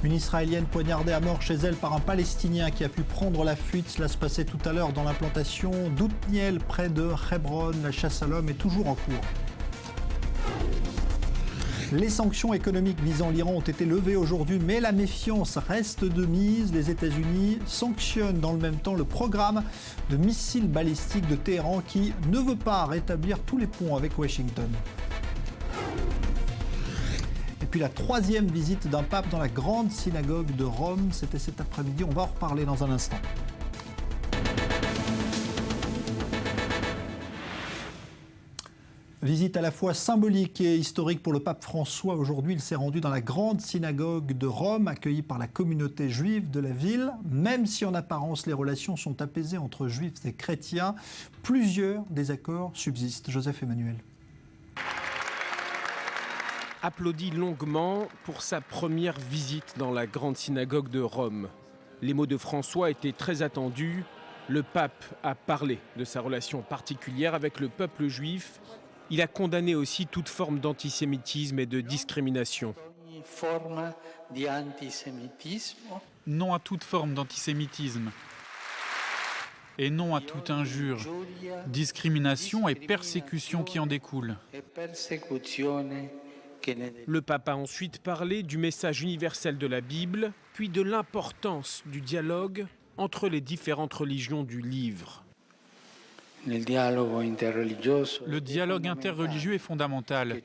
Une Israélienne poignardée à mort chez elle par un Palestinien qui a pu prendre la fuite. Cela se passait tout à l'heure dans l'implantation d'Outniel, près de Hebron. La chasse à l'homme est toujours en cours. Les sanctions économiques visant l'Iran ont été levées aujourd'hui, mais la méfiance reste de mise. Les États-Unis sanctionnent dans le même temps le programme de missiles balistiques de Téhéran qui ne veut pas rétablir tous les ponts avec Washington. Et puis la troisième visite d'un pape dans la grande synagogue de Rome, c'était cet après-midi. On va en reparler dans un instant. Visite à la fois symbolique et historique pour le pape François. Aujourd'hui, il s'est rendu dans la grande synagogue de Rome, accueilli par la communauté juive de la ville. Même si en apparence les relations sont apaisées entre juifs et chrétiens, plusieurs désaccords subsistent. Joseph Emmanuel. Applaudi longuement pour sa première visite dans la grande synagogue de Rome. Les mots de François étaient très attendus. Le pape a parlé de sa relation particulière avec le peuple juif. Il a condamné aussi toute forme d'antisémitisme et de discrimination. Non à toute forme d'antisémitisme et non à toute injure, discrimination et persécution qui en découlent. Le pape a ensuite parlé du message universel de la Bible, puis de l'importance du dialogue entre les différentes religions du livre. Le dialogue interreligieux est fondamental.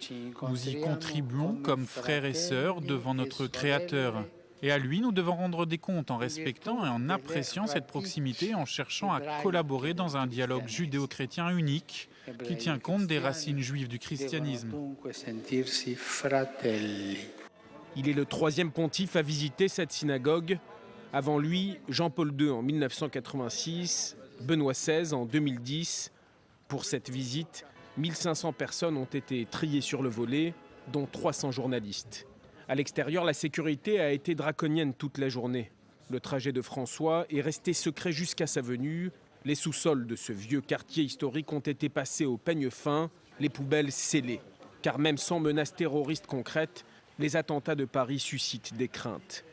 Nous y contribuons comme frères et sœurs devant notre Créateur. Et à lui, nous devons rendre des comptes en respectant et en appréciant cette proximité, en cherchant à collaborer dans un dialogue judéo-chrétien unique qui tient compte des racines juives du christianisme. Il est le troisième pontife à visiter cette synagogue. Avant lui, Jean-Paul II en 1986, Benoît XVI en 2010. Pour cette visite, 1500 personnes ont été triées sur le volet, dont 300 journalistes. À l'extérieur, la sécurité a été draconienne toute la journée. Le trajet de François est resté secret jusqu'à sa venue. Les sous-sols de ce vieux quartier historique ont été passés au peigne fin, les poubelles scellées. Car même sans menace terroriste concrète, les attentats de Paris suscitent des craintes.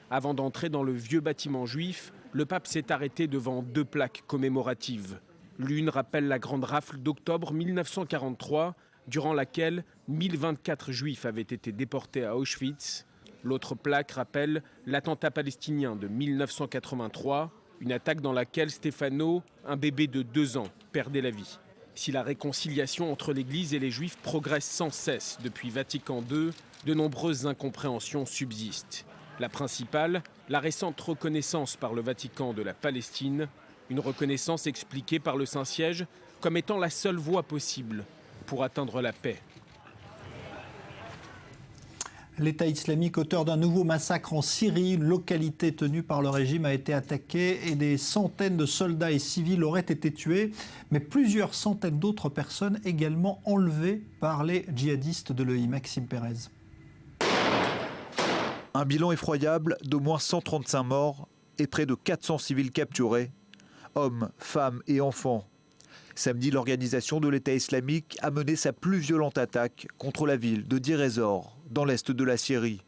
Avant d'entrer dans le vieux bâtiment juif, le pape s'est arrêté devant 2 plaques commémoratives. L'une rappelle la grande rafle d'octobre 1943, durant laquelle 1024 juifs avaient été déportés à Auschwitz. L'autre plaque rappelle l'attentat palestinien de 1983, une attaque dans laquelle Stefano, un bébé de 2 ans, perdait la vie. Si la réconciliation entre l'Église et les Juifs progresse sans cesse depuis Vatican II, de nombreuses incompréhensions subsistent. La principale, la récente reconnaissance par le Vatican de la Palestine, une reconnaissance expliquée par le Saint-Siège comme étant la seule voie possible pour atteindre la paix. L'État islamique, auteur d'un nouveau massacre en Syrie, une localité tenue par le régime a été attaquée et des centaines de soldats et civils auraient été tués, mais plusieurs centaines d'autres personnes également enlevées par les djihadistes de l'EI. Maxime Pérez. Un bilan effroyable d'au moins 135 morts et près de 400 civils capturés, hommes, femmes et enfants. Samedi, l'organisation de l'État islamique a mené sa plus violente attaque contre la ville de Deir ez-Zor, dans l'est de la Syrie.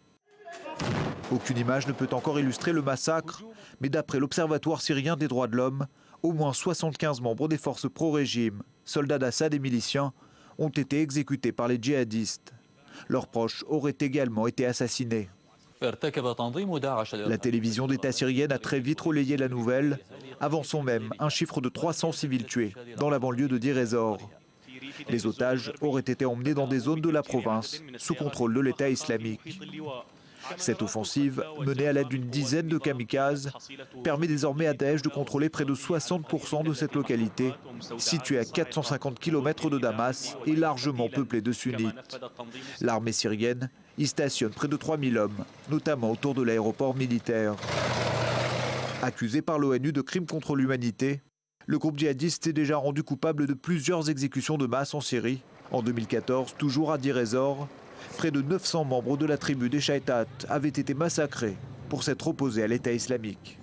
Aucune image ne peut encore illustrer le massacre, mais d'après l'Observatoire syrien des droits de l'homme, au moins 75 membres des forces pro-régime, soldats d'Assad et miliciens, ont été exécutés par les djihadistes. Leurs proches auraient également été assassinés. La télévision d'État syrienne a très vite relayé la nouvelle, avançant même un chiffre de 300 civils tués dans la banlieue de Deir ez-Zor. Les otages auraient été emmenés dans des zones de la province sous contrôle de l'État islamique. Cette offensive, menée à l'aide d'une dizaine de kamikazes, permet désormais à Daesh de contrôler près de 60% de cette localité, située à 450 km de Damas et largement peuplée de sunnites. L'armée syrienne y stationne près de 3000 hommes, notamment autour de l'aéroport militaire. Accusé par l'ONU de crimes contre l'humanité, le groupe djihadiste s'est déjà rendu coupable de plusieurs exécutions de masse en Syrie. En 2014, toujours à Deir ez-Zor, près de 900 membres de la tribu des Shaïtat avaient été massacrés pour s'être opposés à l'État islamique.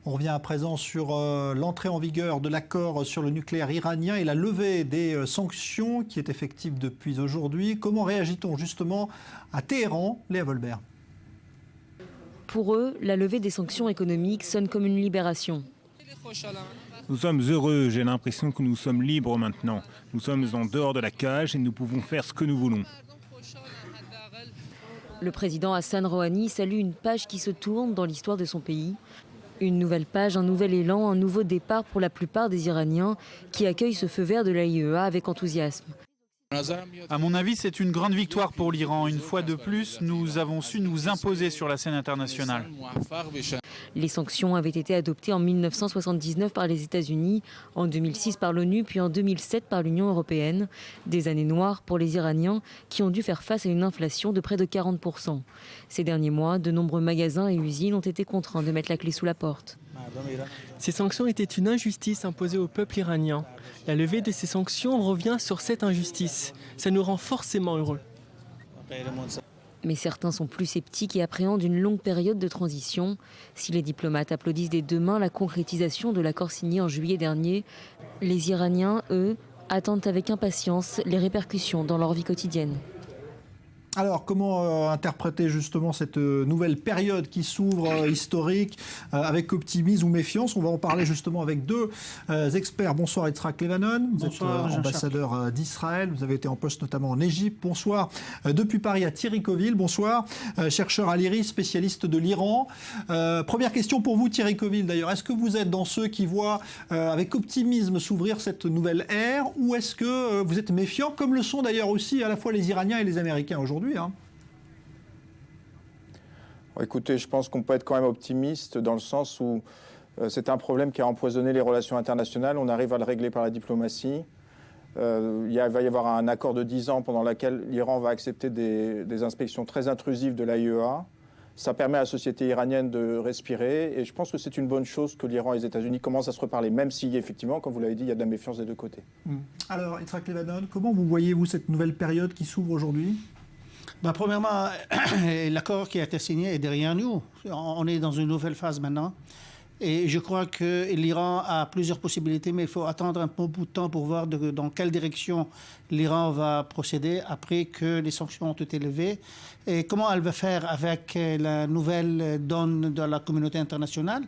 On revient à présent sur l'entrée en vigueur de l'accord sur le nucléaire iranien et la levée des sanctions qui est effective depuis aujourd'hui. Comment réagit-on justement à Téhéran, Léa Volbert? Pour eux, la levée des sanctions économiques sonne comme une libération. Nous sommes heureux, j'ai l'impression que nous sommes libres maintenant. Nous sommes en dehors de la cage et nous pouvons faire ce que nous voulons. Le président Hassan Rouhani salue une page qui se tourne dans l'histoire de son pays. Une nouvelle page, un nouvel élan, un nouveau départ pour la plupart des Iraniens qui accueillent ce feu vert de l'AIEA avec enthousiasme. À mon avis, c'est une grande victoire pour l'Iran. Une fois de plus, nous avons su nous imposer sur la scène internationale. Les sanctions avaient été adoptées en 1979 par les États-Unis, en 2006 par l'ONU, puis en 2007 par l'Union européenne. Des années noires pour les Iraniens qui ont dû faire face à une inflation de près de 40%. Ces derniers mois, de nombreux magasins et usines ont été contraints de mettre la clé sous la porte. Ces sanctions étaient une injustice imposée au peuple iranien. La levée de ces sanctions revient sur cette injustice. Ça nous rend forcément heureux. Mais certains sont plus sceptiques et appréhendent une longue période de transition. Si les diplomates applaudissent des deux mains la concrétisation de l'accord signé en juillet dernier, les Iraniens, eux, attendent avec impatience les répercussions dans leur vie quotidienne. Alors, comment interpréter justement cette nouvelle période qui s'ouvre historique avec optimisme ou méfiance? On va en parler justement avec deux experts. Bonsoir Yitzhak Levanon, vous êtes ambassadeur d'Israël, vous avez été en poste notamment en Égypte. Bonsoir depuis Paris à Thierry Coville. Bonsoir, chercheur à l'IRIS, spécialiste de l'Iran. Première question pour vous Thierry Coville d'ailleurs, est-ce que vous êtes dans ceux qui voient avec optimisme s'ouvrir cette nouvelle ère ou est-ce que vous êtes méfiant, comme le sont d'ailleurs aussi à la fois les Iraniens et les Américains aujourd'hui? Écoutez, je pense qu'on peut être quand même optimiste dans le sens où c'est un problème qui a empoisonné les relations internationales. On arrive à le régler par la diplomatie. Il va y avoir un accord de 10 ans pendant lequel l'Iran va accepter des inspections très intrusives de l'AIEA. Ça permet à la société iranienne de respirer et je pense que c'est une bonne chose que l'Iran et les États-Unis commencent à se reparler, même si effectivement, comme vous l'avez dit, il y a de la méfiance des deux côtés. Alors, Yitzhak Levanon, comment vous voyez-vous cette nouvelle période qui s'ouvre aujourd'hui? Premièrement, l'accord qui a été signé est derrière nous. On est dans une nouvelle phase maintenant. Et je crois que l'Iran a plusieurs possibilités, mais il faut attendre un bon bout de temps pour voir dans quelle direction l'Iran va procéder après que les sanctions ont été levées. Et comment elle va faire avec la nouvelle donne de la communauté internationale?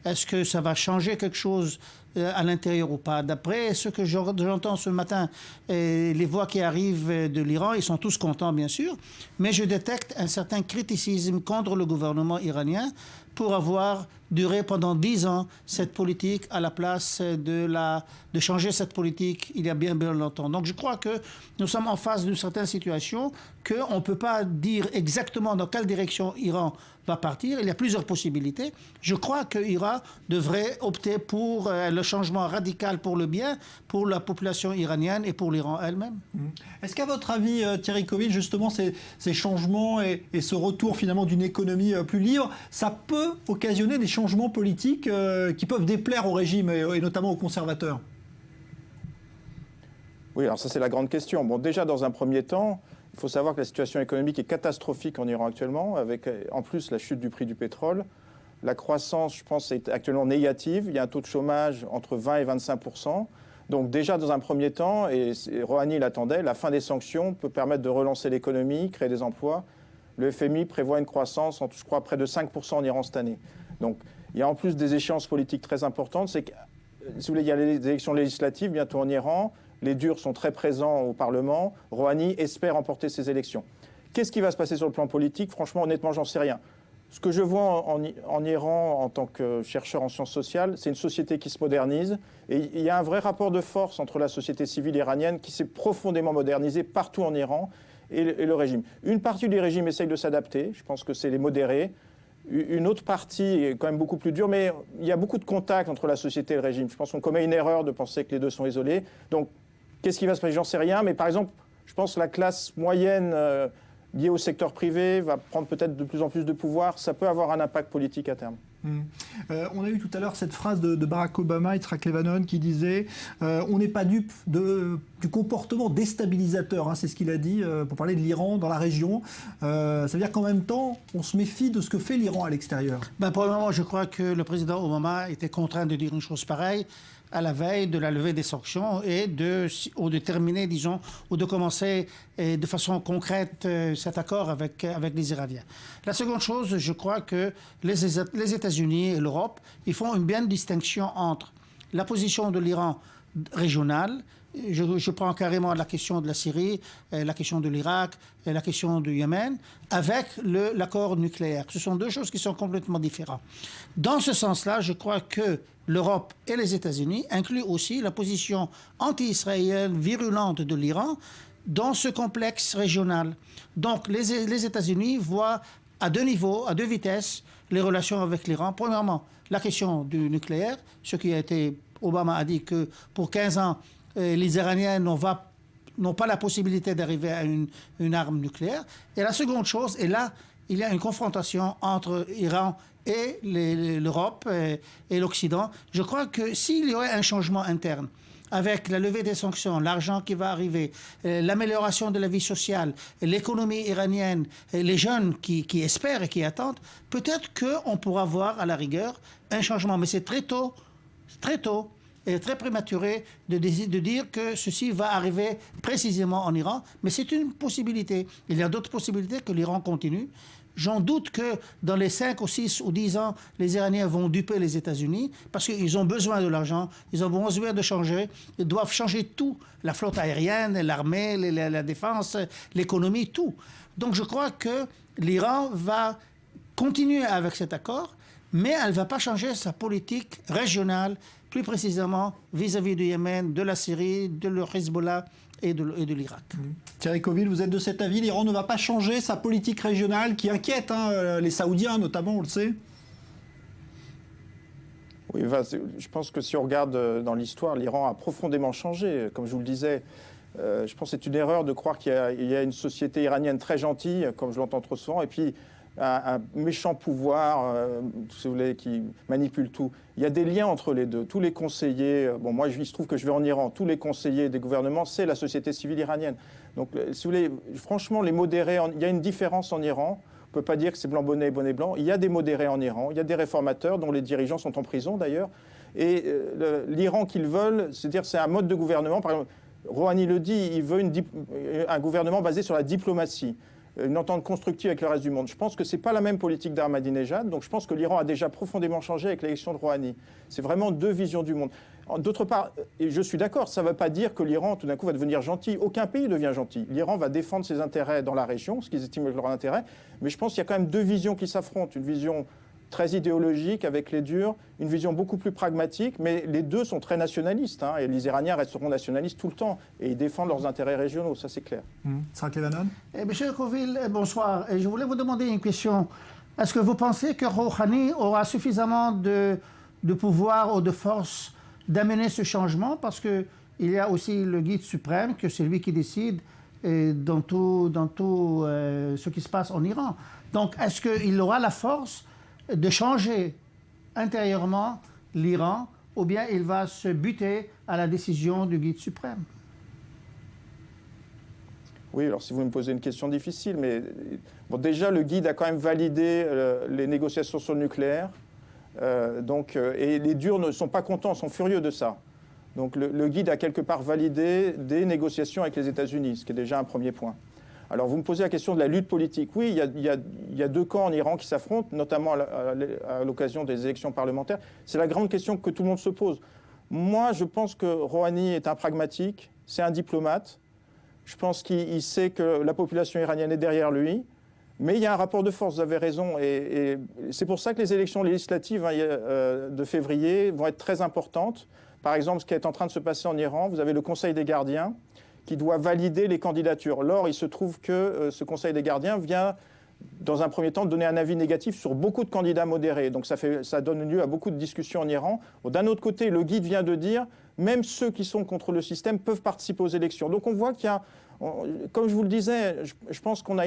Est-ce que ça va changer quelque chose à l'intérieur ou pas? D'après ce que j'entends ce matin, les voix qui arrivent de l'Iran, ils sont tous contents bien sûr, mais je détecte un certain criticisme contre le gouvernement iranien pour avoir duré pendant 10 ans cette politique à la place de changer cette politique il y a bien longtemps. Donc je crois que nous sommes en face d'une certaine situation qu'on ne peut pas dire exactement dans quelle direction l'Iran va partir. Il y a plusieurs possibilités. Je crois que l'Iran devrait opter pour le changement radical pour le bien, pour la population iranienne et pour l'Iran elle-même. Est-ce qu'à votre avis, Thierry Coville, justement, ces changements et ce retour finalement d'une économie plus libre, ça peut occasionner des changements politiques qui peuvent déplaire au régime et notamment aux conservateurs? Oui, alors ça c'est la grande question. Bon, déjà dans un premier temps, il faut savoir que la situation économique est catastrophique en Iran actuellement, avec en plus la chute du prix du pétrole. La croissance, je pense, est actuellement négative. Il y a un taux de chômage entre 20 et 25%. Donc déjà dans un premier temps, et Rouhani l'attendait, la fin des sanctions peut permettre de relancer l'économie, créer des emplois. Le FMI prévoit une croissance, je crois, près de 5% en Iran cette année. Donc il y a en plus des échéances politiques très importantes. C'est que, si vous voulez, il y a les élections législatives bientôt en Iran. Les durs sont très présents au Parlement. Rouhani espère remporter ces élections. Qu'est-ce qui va se passer sur le plan politique? Franchement, honnêtement, j'en sais rien. Ce que je vois en Iran en tant que chercheur en sciences sociales, c'est une société qui se modernise. Et il y a un vrai rapport de force entre la société civile iranienne qui s'est profondément modernisée partout en Iran et le régime. Une partie du régime essaye de s'adapter. Je pense que c'est les modérés. Une autre partie est quand même beaucoup plus dure, mais il y a beaucoup de contacts entre la société et le régime. Je pense qu'on commet une erreur de penser que les deux sont isolés. Donc, qu'est-ce qui va se passer? J'en sais rien, mais par exemple, je pense que la classe moyenne liée au secteur privé va prendre peut-être de plus en plus de pouvoir. Ça peut avoir un impact politique à terme. On a eu tout à l'heure cette phrase de Barack Obama, Yitzhak Levanon, qui disait on n'est pas dupe du comportement déstabilisateur, c'est ce qu'il a dit pour parler de l'Iran dans la région. Ça veut dire qu'en même temps, on se méfie de ce que fait l'Iran à l'extérieur. Pour le moment, je crois que le président Obama était contraint de dire une chose pareille. à la veille de la levée des sanctions ou de terminer, disons, ou de commencer de façon concrète cet accord avec les Iraniens. La seconde chose, je crois que les États-Unis et l'Europe, ils font une bien distinction entre la position de l'Iran régionale. Je prends carrément la question de la Syrie, la question de l'Irak, et la question du Yémen, avec l'accord nucléaire. Ce sont deux choses qui sont complètement différentes. Dans ce sens-là, je crois que l'Europe et les États-Unis incluent aussi la position anti-israélienne virulente de l'Iran dans ce complexe régional. Donc les États-Unis voient à deux niveaux, à deux vitesses, les relations avec l'Iran. Premièrement, la question du nucléaire, ce qui a été... Obama a dit que pour 15 ans, les Iraniens n'ont pas la possibilité d'arriver à une arme nucléaire. Et la seconde chose, et là, il y a une confrontation entre l'Iran et l'Europe et l'Occident. Je crois que s'il y aurait un changement interne, avec la levée des sanctions, l'argent qui va arriver, l'amélioration de la vie sociale, l'économie iranienne, les jeunes qui espèrent et qui attendent, peut-être qu'on pourra voir à la rigueur un changement. Mais c'est très tôt et très prématuré de dire que ceci va arriver précisément en Iran, mais c'est une possibilité. Il y a d'autres possibilités que l'Iran continue. J'en doute que dans les 5 ou 6 ou 10 ans, les Iraniens vont duper les États-Unis parce qu'ils ont besoin de l'argent, ils ont besoin de changer, ils doivent changer tout, la flotte aérienne, l'armée, la défense, l'économie, tout. Donc je crois que l'Iran va continuer avec cet accord, mais elle ne va pas changer sa politique régionale, plus précisément vis-à-vis du Yémen, de la Syrie, de le Hezbollah et de l'Irak. Thierry Coville, vous êtes de cet avis, l'Iran ne va pas changer sa politique régionale qui inquiète les Saoudiens notamment, on le sait? Oui, je pense que si on regarde dans l'histoire, l'Iran a profondément changé. Comme je vous le disais, je pense que c'est une erreur de croire qu'il y a une société iranienne très gentille, comme je l'entends trop souvent, et puis un méchant pouvoir, si vous voulez, qui manipule tout. Il y a des liens entre les deux. Tous les conseillers, bon, moi, il se trouve que je vais en Iran, tous les conseillers des gouvernements, c'est la société civile iranienne. Donc, si vous voulez, franchement, les modérés, il y a une différence en Iran. On ne peut pas dire que c'est blanc bonnet et bonnet blanc. Il y a des modérés en Iran, il y a des réformateurs dont les dirigeants sont en prison d'ailleurs. Et l'Iran qu'ils veulent, c'est-à-dire c'est un mode de gouvernement. Par exemple, Rouhani le dit, il veut un gouvernement basé sur la diplomatie, une entente constructive avec le reste du monde. Je pense que ce n'est pas la même politique d'Ahmadinejad, donc je pense que l'Iran a déjà profondément changé avec l'élection de Rouhani. C'est vraiment deux visions du monde. D'autre part, et je suis d'accord, ça ne veut pas dire que l'Iran tout d'un coup va devenir gentil. Aucun pays devient gentil. L'Iran va défendre ses intérêts dans la région, ce qu'ils estiment être leur intérêt, mais je pense qu'il y a quand même deux visions qui s'affrontent. Une vision très idéologique avec les durs, une vision beaucoup plus pragmatique, mais les deux sont très nationalistes, hein, et les Iraniens resteront nationalistes tout le temps, et ils défendent leurs intérêts régionaux, ça c'est clair. Sarah Clevenon. Monsieur Coville, bonsoir. Et je voulais vous demander une question. Est-ce que vous pensez que Rouhani aura suffisamment de pouvoir ou de force d'amener ce changement? Parce qu'il y a aussi le guide suprême, que c'est lui qui décide dans tout ce qui se passe en Iran. Donc, est-ce qu'il aura la force de changer intérieurement l'Iran, ou bien il va se buter à la décision du guide suprême? Oui, alors si vous me posez une question difficile, mais bon, déjà le guide a quand même validé les négociations sur le nucléaire, et les durs ne sont pas contents, sont furieux de ça. Donc le guide a quelque part validé des négociations avec les États-Unis, ce qui est déjà un premier point. Alors, vous me posez la question de la lutte politique. Oui, il y a deux camps en Iran qui s'affrontent, notamment à l'occasion des élections parlementaires. C'est la grande question que tout le monde se pose. Moi, je pense que Rouhani est un pragmatique, c'est un diplomate. Je pense qu'il sait que la population iranienne est derrière lui. Mais il y a un rapport de force, vous avez raison. Et c'est pour ça que les élections législatives de février vont être très importantes. Par exemple, ce qui est en train de se passer en Iran, vous avez le Conseil des gardiens qui doit valider les candidatures. Or, il se trouve que ce Conseil des gardiens vient, dans un premier temps, donner un avis négatif sur beaucoup de candidats modérés. Donc ça donne lieu à beaucoup de discussions en Iran. Bon, d'un autre côté, le guide vient de dire, même ceux qui sont contre le système peuvent participer aux élections. Donc on voit qu'il y a, comme je vous le disais, je pense qu'on a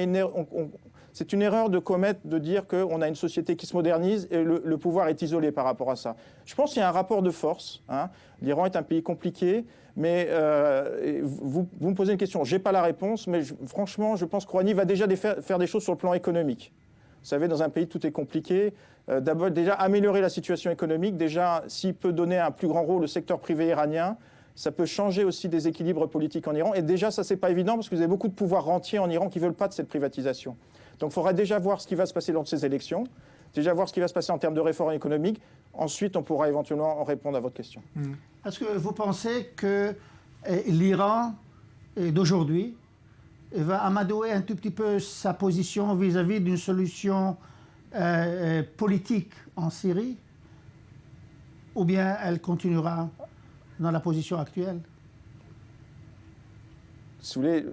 c'est une erreur de commettre de dire qu'on a une société qui se modernise et le pouvoir est isolé par rapport à ça. Je pense qu'il y a un rapport de force. Hein. L'Iran est un pays compliqué, mais vous me posez une question. Je n'ai pas la réponse, mais franchement, je pense que Rouhani va déjà faire des choses sur le plan économique. Vous savez, dans un pays, tout est compliqué. D'abord, déjà, améliorer la situation économique. Déjà, s'il peut donner un plus grand rôle au secteur privé iranien, ça peut changer aussi des équilibres politiques en Iran. Et déjà, ça, c'est pas évident parce que vous avez beaucoup de pouvoirs rentiers en Iran qui ne veulent pas de cette privatisation. Donc, il faudra déjà voir ce qui va se passer lors de ces élections, déjà voir ce qui va se passer en termes de réformes économiques. Ensuite, on pourra éventuellement répondre à votre question. Est-ce que vous pensez que l'Iran d'aujourd'hui va amadouer un tout petit peu sa position vis-à-vis d'une solution politique en Syrie, ou bien elle continuera dans la position actuelle? Si vous voulez,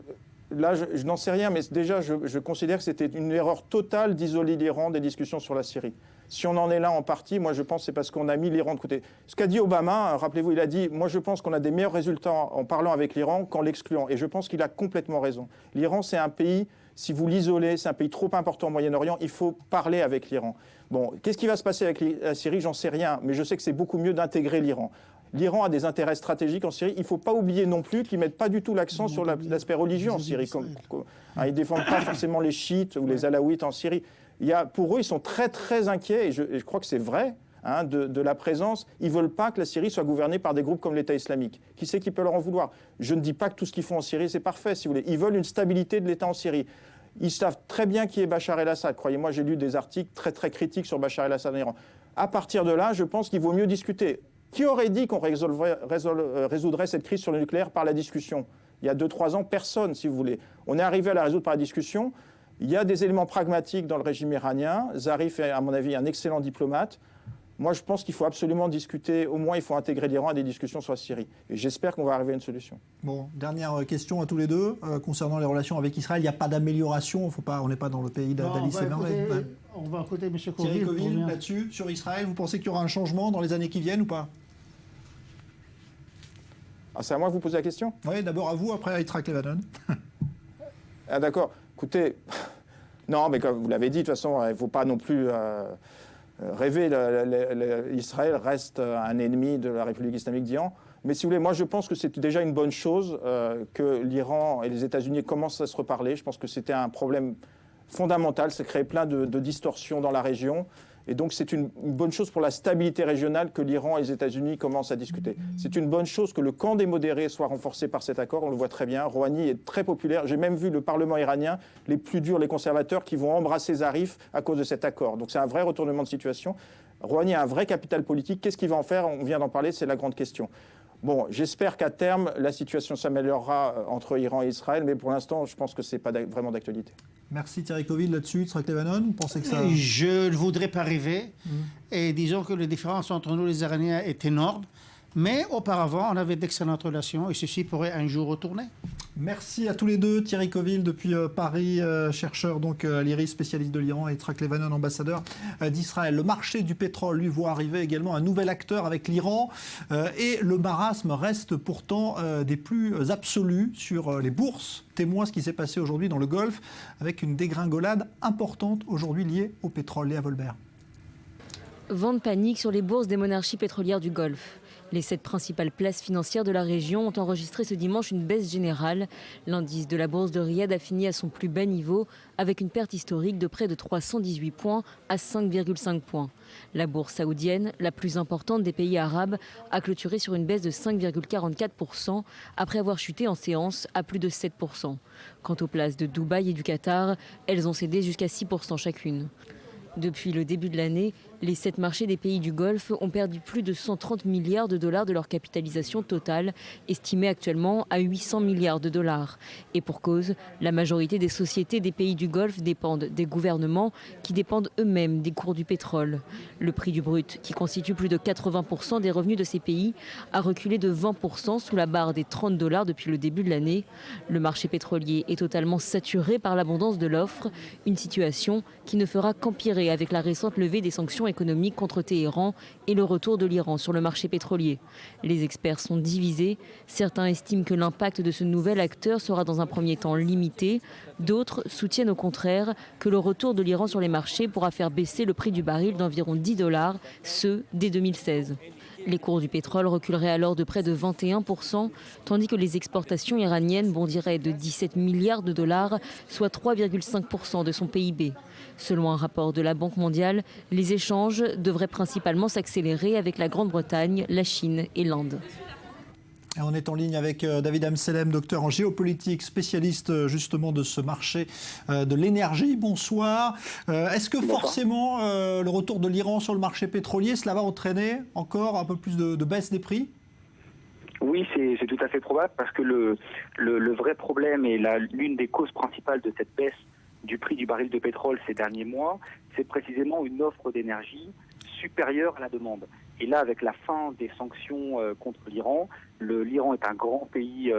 là, je n'en sais rien, mais déjà, je considère que c'était une erreur totale d'isoler l'Iran des discussions sur la Syrie. Si on en est là en partie, moi je pense que c'est parce qu'on a mis l'Iran de côté. Ce qu'a dit Obama, rappelez-vous, il a dit « Moi je pense qu'on a des meilleurs résultats en parlant avec l'Iran qu'en l'excluant ». Et je pense qu'il a complètement raison. L'Iran, c'est un pays, si vous l'isolez, c'est un pays trop important au Moyen-Orient, il faut parler avec l'Iran. Bon, qu'est-ce qui va se passer avec la Syrie? J'en sais rien, mais je sais que c'est beaucoup mieux d'intégrer l'Iran. L'Iran a des intérêts stratégiques en Syrie. Il ne faut pas oublier non plus qu'ils ne mettent pas du tout l'accent sur l'aspect religieux en Syrie. Ils ne défendent pas forcément les chiites ou les alaouites en Syrie. Pour eux, ils sont très très inquiets, et je crois que c'est vrai, de la présence. Ils ne veulent pas que la Syrie soit gouvernée par des groupes comme l'État islamique. Qui c'est qui peut leur en vouloir? Je ne dis pas que tout ce qu'ils font en Syrie, c'est parfait, si vous voulez. Ils veulent une stabilité de l'État en Syrie. Ils savent très bien qui est Bachar el-Assad. Croyez-moi, j'ai lu des articles très très critiques sur Bachar el-Assad en Iran. À partir de là, je pense qu'il vaut mieux discuter. Qui aurait dit qu'on résoudrait cette crise sur le nucléaire par la discussion? Il y a 2-3 ans, personne, si vous voulez. On est arrivé à la résoudre par la discussion. Il y a des éléments pragmatiques dans le régime iranien. Zarif est, à mon avis, un excellent diplomate. Moi, je pense qu'il faut absolument discuter, au moins il faut intégrer l'Iran à des discussions sur la Syrie. Et j'espère qu'on va arriver à une solution. Bon, dernière question à tous les deux. Concernant les relations avec Israël, il n'y a pas d'amélioration. On n'est pas dans le pays d'Alice et Merveille. On va écouter M. Thierry Coville, là-dessus, sur Israël. Vous pensez qu'il y aura un changement dans les années qui viennent ou pas? C'est à moi que vous posez la question? Oui, d'abord à vous, après à Yitzhak Levanon. Ah d'accord. Écoutez, non, mais comme vous l'avez dit, de toute façon, il ne faut pas non plus rêver. Israël reste un ennemi de la République islamique d'Iran. Mais si vous voulez, moi je pense que c'est déjà une bonne chose que l'Iran et les États-Unis commencent à se reparler. Je pense que c'était un problème fondamental. Ça crée plein de distorsions dans la région. Et donc c'est une bonne chose pour la stabilité régionale que l'Iran et les États-Unis commencent à discuter. C'est une bonne chose que le camp des modérés soit renforcé par cet accord. On le voit très bien. Rouhani est très populaire. J'ai même vu le Parlement iranien, les plus durs, les conservateurs, qui vont embrasser Zarif à cause de cet accord. Donc c'est un vrai retournement de situation. Rouhani a un vrai capital politique. Qu'est-ce qu'il va en faire? On vient d'en parler, c'est la grande question. Bon, j'espère qu'à terme, la situation s'améliorera entre Iran et Israël, mais pour l'instant, je pense que ce n'est pas vraiment d'actualité. Merci Thierry Coville là-dessus. Yitzhak Levanon, vous pensez que ça... Je ne voudrais pas rêver. Et disons que les différences entre nous, les Iraniens, est énorme. Mais auparavant, on avait d'excellentes relations et ceci pourrait un jour retourner. Merci à tous les deux. Thierry Coville depuis Paris, chercheur donc à l'IRIS, spécialiste de l'Iran, et Yitzhak Levanon, ambassadeur d'Israël. Le marché du pétrole, lui, voit arriver également un nouvel acteur avec l'Iran. Et le marasme reste pourtant des plus absolus sur les bourses. Témoin ce qui s'est passé aujourd'hui dans le Golfe, avec une dégringolade importante aujourd'hui liée au pétrole. Léa Volbert. Vent de panique sur les bourses des monarchies pétrolières du Golfe. Les 7 principales places financières de la région ont enregistré ce dimanche une baisse générale. L'indice de la bourse de Riyad a fini à son plus bas niveau, avec une perte historique de près de 318 points à 5,5 points. La bourse saoudienne, la plus importante des pays arabes, a clôturé sur une baisse de 5,44% après avoir chuté en séance à plus de 7%. Quant aux places de Dubaï et du Qatar, elles ont cédé jusqu'à 6% chacune. Depuis le début de l'année, les 7 marchés des pays du Golfe ont perdu plus de 130 milliards de dollars de leur capitalisation totale, estimée actuellement à 800 milliards de dollars. Et pour cause, la majorité des sociétés des pays du Golfe dépendent des gouvernements qui dépendent eux-mêmes des cours du pétrole. Le prix du brut, qui constitue plus de 80% des revenus de ces pays, a reculé de 20% sous la barre des 30 dollars depuis le début de l'année. Le marché pétrolier est totalement saturé par l'abondance de l'offre, une situation qui ne fera qu'empirer avec la récente levée des sanctions économiques contre Téhéran et le retour de l'Iran sur le marché pétrolier. Les experts sont divisés. Certains estiment que l'impact de ce nouvel acteur sera dans un premier temps limité. D'autres soutiennent au contraire que le retour de l'Iran sur les marchés pourra faire baisser le prix du baril d'environ 10 dollars, ce dès 2016. Les cours du pétrole reculeraient alors de près de 21%, tandis que les exportations iraniennes bondiraient de 17 milliards de dollars, soit 3,5% de son PIB. Selon un rapport de la Banque mondiale, les échanges devraient principalement s'accélérer avec la Grande-Bretagne, la Chine et l'Inde. Et on est en ligne avec David Amsellem, docteur en géopolitique, spécialiste justement de ce marché de l'énergie. Bonsoir. Est-ce que forcément le retour de l'Iran sur le marché pétrolier, cela va entraîner encore un peu plus de baisse des prix ? Oui, c'est tout à fait probable parce que le vrai problème et l'une des causes principales de cette baisse du prix du baril de pétrole ces derniers mois, c'est précisément une offre d'énergie supérieure à la demande. Et là, avec la fin des sanctions contre l'Iran, l'Iran est un grand pays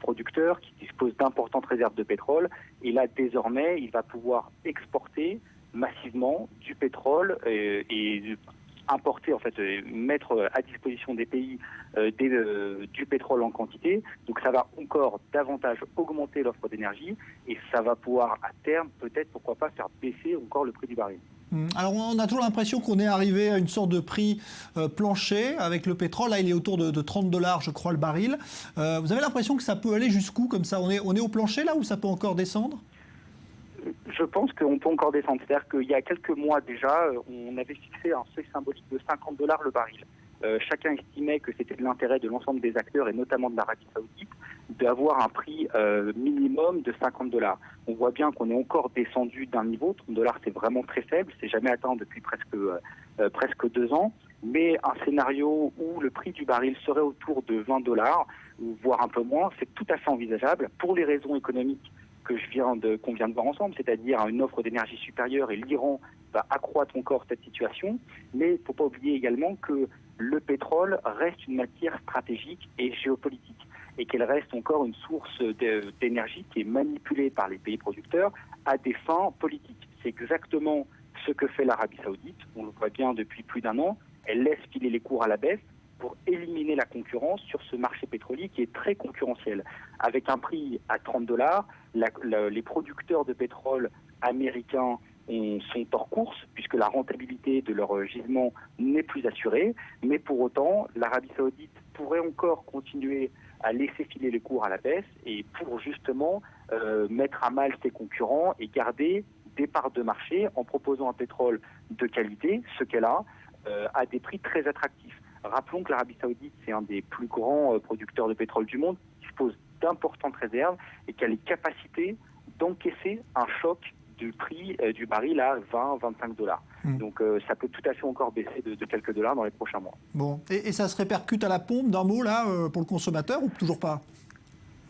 producteur qui dispose d'importantes réserves de pétrole. Et là, désormais, il va pouvoir exporter massivement du pétrole et importer, en fait, mettre à disposition des pays du pétrole en quantité. Donc ça va encore davantage augmenter l'offre d'énergie et ça va pouvoir à terme, peut-être, pourquoi pas, faire baisser encore le prix du baril. Alors on a toujours l'impression qu'on est arrivé à une sorte de prix plancher avec le pétrole. Là il est autour de $30 je crois le baril. Vous avez l'impression que ça peut aller jusqu'où comme ça ? On est au plancher là ou ça peut encore descendre ? Je pense qu'on peut encore descendre. C'est-à-dire qu'il y a quelques mois déjà, on avait fixé un seuil symbolique de $50 le baril. Chacun estimait que c'était de l'intérêt de l'ensemble des acteurs et notamment de l'Arabie Saoudite d'avoir un prix minimum de $50. On voit bien qu'on est encore descendu d'un niveau. $30 c'est vraiment très faible, c'est jamais atteint depuis presque 2 ans. Mais un scénario où le prix du baril serait autour de $20, voire un peu moins, c'est tout à fait envisageable pour les raisons économiques qu'on vient de voir ensemble, c'est-à-dire une offre d'énergie supérieure et l'Iran va accroître encore cette situation. Mais il ne faut pas oublier également que le pétrole reste une matière stratégique et géopolitique et qu'elle reste encore une source d'énergie qui est manipulée par les pays producteurs à des fins politiques. C'est exactement ce que fait l'Arabie Saoudite, on le voit bien depuis plus d'1 an, elle laisse filer les cours à la baisse pour éliminer la concurrence sur ce marché pétrolier qui est très concurrentiel. Avec un prix à $30, les producteurs de pétrole américains sont hors course puisque la rentabilité de leur gisement n'est plus assurée. Mais pour autant, l'Arabie Saoudite pourrait encore continuer à laisser filer les cours à la baisse et pour justement mettre à mal ses concurrents et garder des parts de marché en proposant un pétrole de qualité, ce qu'elle a, à des prix très attractifs. Rappelons que l'Arabie Saoudite, c'est un des plus grands producteurs de pétrole du monde, qui dispose d'importantes réserves et qui a les capacités d'encaisser un choc du prix du baril à $20-25. Donc ça peut tout à fait encore baisser de quelques dollars dans les prochains mois. Bon, et ça se répercute à la pompe d'un mot là pour le consommateur ou toujours pas ?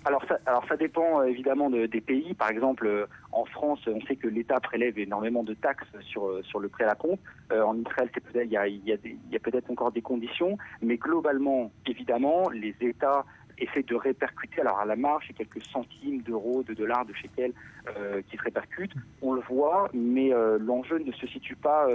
Alors ça dépend évidemment des pays. Par exemple, en France, on sait que l'État prélève énormément de taxes sur le prix à la pompe. En Israël, il y a peut-être encore des conditions, mais globalement, évidemment, les États essaient de répercuter. Alors à la marge, c'est quelques centimes d'euros, de dollars, de shekels qui se répercutent. On le voit, mais l'enjeu ne se situe pas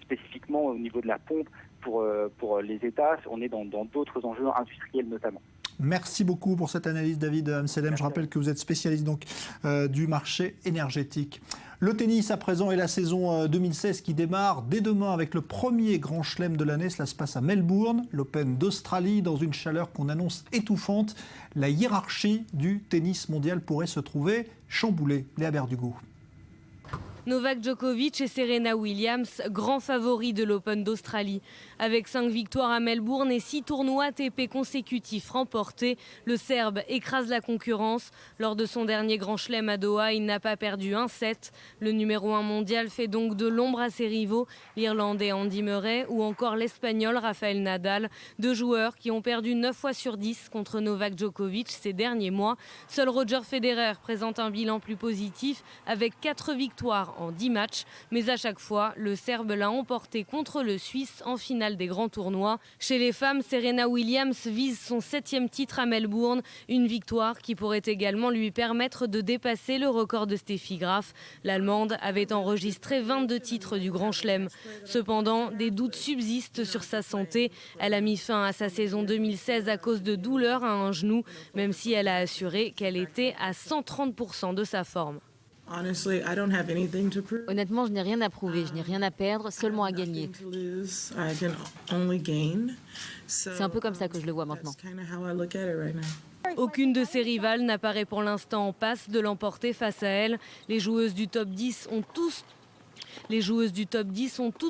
spécifiquement au niveau de la pompe pour les États. On est dans d'autres enjeux industriels notamment. Merci beaucoup pour cette analyse, David Amsellem. Je rappelle que vous êtes spécialiste donc, du marché énergétique. Le tennis à présent et la saison 2016 qui démarre dès demain avec le premier grand chelem de l'année. Cela se passe à Melbourne, l'Open d'Australie, dans une chaleur qu'on annonce étouffante. La hiérarchie du tennis mondial pourrait se trouver chamboulée. Léa Berdugo. Novak Djokovic et Serena Williams, grands favoris de l'Open d'Australie. Avec 5 victoires à Melbourne et 6 tournois ATP consécutifs remportés, le Serbe écrase la concurrence. Lors de son dernier grand chelem à Doha, il n'a pas perdu un set. Le numéro 1 mondial fait donc de l'ombre à ses rivaux, l'Irlandais Andy Murray ou encore l'Espagnol Rafael Nadal. 2 joueurs qui ont perdu 9 fois sur 10 contre Novak Djokovic ces derniers mois. Seul Roger Federer présente un bilan plus positif avec 4 victoires en 10 matchs. Mais à chaque fois, le Serbe l'a emporté contre le Suisse en finale des grands tournois. Chez les femmes, Serena Williams vise son 7e titre à Melbourne. Une victoire qui pourrait également lui permettre de dépasser le record de Steffi Graf. L'Allemande avait enregistré 22 titres du Grand Chelem. Cependant, des doutes subsistent sur sa santé. Elle a mis fin à sa saison 2016 à cause de douleurs à un genou, même si elle a assuré qu'elle était à 130% de sa forme. Honnêtement, je n'ai rien à prouver, je n'ai rien à perdre, seulement à gagner. C'est un peu comme ça que je le vois maintenant. Aucune de ses rivales n'apparaît pour l'instant en passe de l'emporter face à elle. Les joueuses du top 10 ont toutes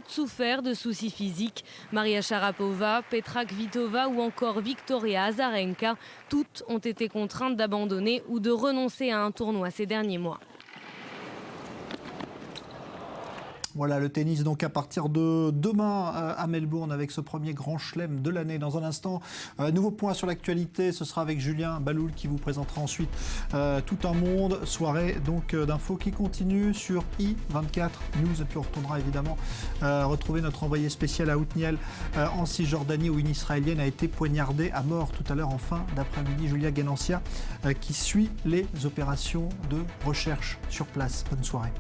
souffert de soucis physiques. Maria Sharapova, Petra Kvitova ou encore Victoria Azarenka, toutes ont été contraintes d'abandonner ou de renoncer à un tournoi ces derniers mois. Voilà le tennis donc à partir de demain à Melbourne avec ce premier grand chelem de l'année. Dans un instant, nouveau point sur l'actualité, ce sera avec Julien Baloul qui vous présentera ensuite tout un monde. Soirée donc d'infos qui continue sur i24 News. Et puis on retournera évidemment retrouver notre envoyé spécial à Othniel en Cisjordanie où une Israélienne a été poignardée à mort tout à l'heure en fin d'après-midi. Julia Guénancia qui suit les opérations de recherche sur place. Bonne soirée.